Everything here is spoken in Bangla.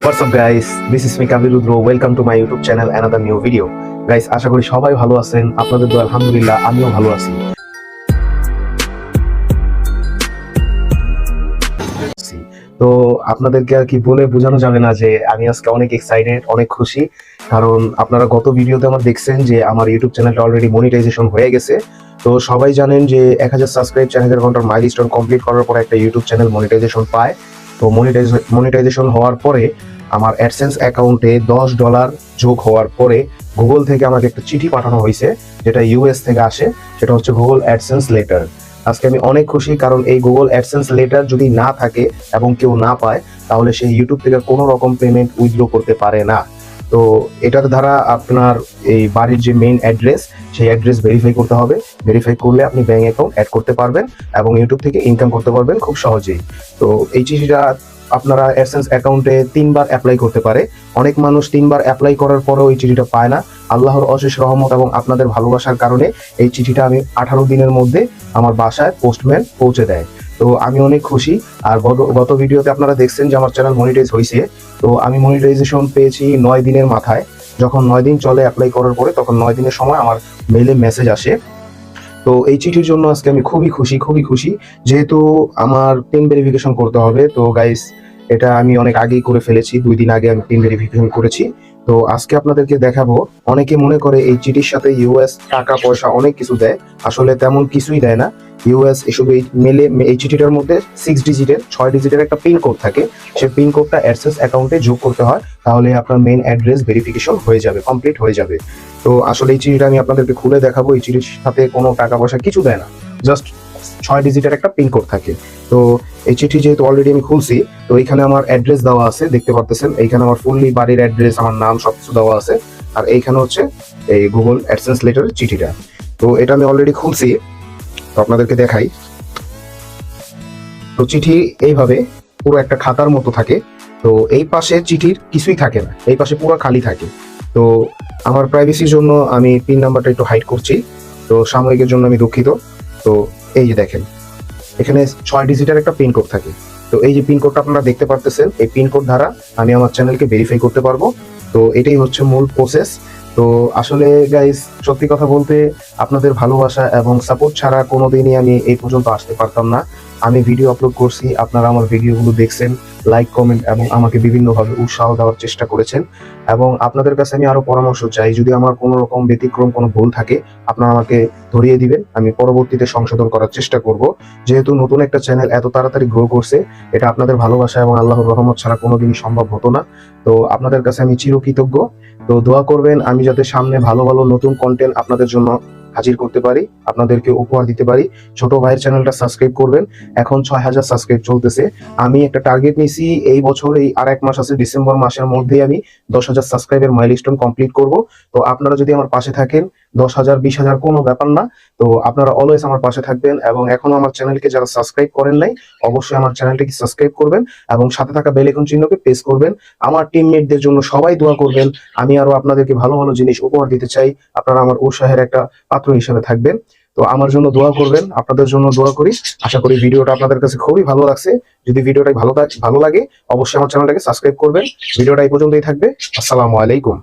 What's up guys, this is me Kavirudro. Welcome to my YouTube channel, another new video. Guys, আশা করি সবাই ভালো আছেন। আপনাদের দোয়া আলহামদুলিল্লাহ আমিও ভালো আছি। তো আপনাদেরকে আর কি বলে বোঝানো যাবে না যে আমি আজকে অনেক এক্সাইটেড, অনেক খুশি। কারণ আপনারা গত ভিডিওতে আমার দেখছেন যে আমার ইউটিউব চ্যানেলটা অলরেডি মনিটাইজেশন হয়ে গেছে। তো সবাই জানেন যে 1000 সাবস্ক্রাইব 4000 ঘন্টার মাইলস্টোন কমপ্লিট করার পর একটা ইউটিউব চ্যানেল মনিটাইজেশন পায়। তো মনিটাইজেশন হওয়ার পরে আমার অ্যাডসেন্স অ্যাকাউন্টে $10 যোগ হওয়ার পরে গুগল থেকে আমাকে একটা চিঠি পাঠানো হয়েছে, যেটা ইউএস থেকে আসে। সেটা হচ্ছে গুগল অ্যাডসেন্স লেটার। আজকে আমি অনেক খুশি, কারণ এই গুগল অ্যাডসেন্স লেটার যদি না থাকে এবং কেউ না পায়, তাহলে সেই ইউটিউব থেকে কোনো রকম পেমেন্ট উইথড্র করতে পারে না। তো এটার দ্বারা আপনার এই বাড়ির যে মেইন অ্যাড্রেস, সেই অ্যাড্রেস ভেরিফাই করতে হবে। ভেরিফাই করলে আপনি ব্যাংক অ্যাকাউন্ট অ্যাড করতে পারবেন এবং ইউটিউব থেকে ইনকাম করতে পারবেন খুব সহজেই। তো এই চিঠিটা আপনারা অ্যাডসেন্স অ্যাকাউন্টে 3 বার অ্যাপ্লাই করতে পারে। অনেক মানুষ 3 বার অ্যাপ্লাই করার পরেও এই চিঠিটা পায় না। আল্লাহর অশেষ রহমত এবং আপনাদের ভালোবাসার কারণে এই চিঠিটা আমি 18 দিনের মধ্যে আমার বাসায় পোস্টম্যান পৌঁছে দেয়। তো আমি অনেক খুশি। আর গত ভিডিওতে আপনারা দেখছেন যে আমার চ্যানেল মনিটাইজ হয়েছে। তো আমি মনিটাইজেশন পেয়েছি 9 দিনের মাথায়। যখন 9 দিন চলে অ্যাপ্লাই করার পরে, তখন 9 দিনের সময় আমার মেইলে মেসেজ আসে। তো এই চিঠির জন্য আজকে আমি খুবই খুশি, যেহেতু আমার পিন ভেরিফিকেশন করতে হবে। তো গাইস, এটা আমি অনেক আগেই করে ফেলেছি, 2 দিন আগে আমি পিন ভেরিফিকেশন করেছি। তো আজকে আপনাদেরকে দেখাবো। অনেকে মনে করে এই চিঠির সাথে ইউএস টাকা পয়সা অনেক কিছু দেয়, আসলে তেমন কিছুই দেয় না। ইউএস এসব এই চিঠিটার মধ্যে 6 ডিজিটের একটা পিন কোড থাকে। সেই পিন কোডটা অ্যাডসেন্স অ্যাকাউন্টে যোগ করতে হয়, তাহলে আপনার মেইন অ্যাড্রেস ভেরিফিকেশন হয়ে যাবে, কমপ্লিট হয়ে যাবে। তো আসলে এই চিঠিটা আমি আপনাদেরকে খুলে দেখাবো। এই চিঠির সাথে কোনো টাকা পয়সা কিছু দেয় না, জাস্ট 6 ডিজিটের একটা পিন কোড থাকে। তো এই চিঠি যেহেতু অলরেডি আমি খুলছি, তো এইখানে আমার অ্যাড্রেস দেওয়া আছে, দেখতে পাচ্ছেন। এইখানে আমার ফুললি বাড়ির অ্যাড্রেস, আমার নাম সবকিছু দেওয়া আছে। আর এইখানে হচ্ছে এই গুগল অ্যাডসেন্স লেটারের চিঠিটা। তো এটা আমি অলরেডি খুলছি, তো আপনাদেরকে দেখাই। তো চিঠি এইভাবে পুরো একটা খাতার মতো থাকে। তো এই পাশে চিঠির কিছুই থাকে না, এই পাশে পুরো খালি থাকে। তো আমার প্রাইভেসির জন্য আমি পিন নাম্বারটা একটু হাইড করছি, তো সাময়িকের জন্য আমি দুঃখিত। তো এই যে দেখেন, এখানে 6 ডিজিটের একটা পিন কোড থাকে। তো এই যে পিন কোডটা আপনারা দেখতে পারতেছেন, এই পিন কোড দ্বারা আমি আমার চ্যানেলকে ভেরিফাই করতে পারবো। তো এটাই হচ্ছে মূল প্রসেস। তো আসলে গাইস, সত্যি কথা বলতে আপনাদের ভালোবাসা এবং সাপোর্ট ছাড়া কোনোদিনই আমি এই পর্যন্ত আসতে পারতাম না। আমি ভিডিও আপলোড করছি, আপনারা আমার ভিডিওগুলো দেখছেন, লাইক কমেন্ট এবং আমাকে বিভিন্নভাবে উৎসাহ দেওয়ার চেষ্টা করেছেন। এবং আপনাদের কাছে আমি আরো পরামর্শ চাই, যদি আমার কোনো রকম ব্যতিক্রম কোনো ভুল থাকে, আপনারা আমাকে ধরিয়ে দিবেন, আমি পরবর্তীতে সংশোধন করার চেষ্টা করব। যেহেতু নতুন একটা চ্যানেল এত তাড়াতাড়ি গ্রো করছে, এটা আপনাদের ভালোবাসা এবং আল্লাহর রহমত ছাড়া কোনোদিনই সম্ভব হতো না। তো আপনাদের কাছে আমি চিরকৃতজ্ঞ। তো দোয়া করবেন আমি যাতে সামনে ভালো ভালো নতুন কন্টেন্ট আপনাদের জন্য হাজির করতে পারি, আপনাদেরকে উপহার দিতে পারি। ছোট ভাইয়ের চ্যানেলটা সাবস্ক্রাইব করবেন। এখন 6000 সাবস্ক্রাইব চলতেছে। আমি একটা টার্গেট নিছি, এই বছর এই আর 1 মাস আছে, ডিসেম্বর মাসের মধ্যেই আমি 10,000 সাবস্ক্রাইবের মাইলস্টোন কমপ্লিট করব। তো আপনারা যদি আমার পাশে থাকেন, 10,000 20,000 কোনো ব্যাপার না। তো আপনারা অলওয়েজ আমার পাশে থাকবেন। এবং এখনো আমার চ্যানেলকে যারা সাবস্ক্রাইব করেন নাই, অবশ্যই আমার চ্যানেলটিকে সাবস্ক্রাইব করবেন এবং সাথে থাকা বেল আইকন চিহ্নকে প্রেস করবেন। আমার টিমমেটদের জন্য সবাই দোয়া করবেন। আমি আরো আপনাদেরকে ভালো ভালো জিনিস উপহার দিতে চাই, আপনারা আমার উৎসাহের একটা পাত্র হিসেবে থাকবেন। তো আমার জন্য দোয়া করবেন, আপনাদের জন্য দোয়া করি। আশা করি ভিডিওটা আপনাদের কাছে খুবই ভালো লাগছে। যদি ভিডিওটা ভালো লাগে, অবশ্যই আমার চ্যানেলটাকে সাবস্ক্রাইব করবেন। ভিডিওটা এই পর্যন্তই থাকবে। আসসালামু আলাইকুম।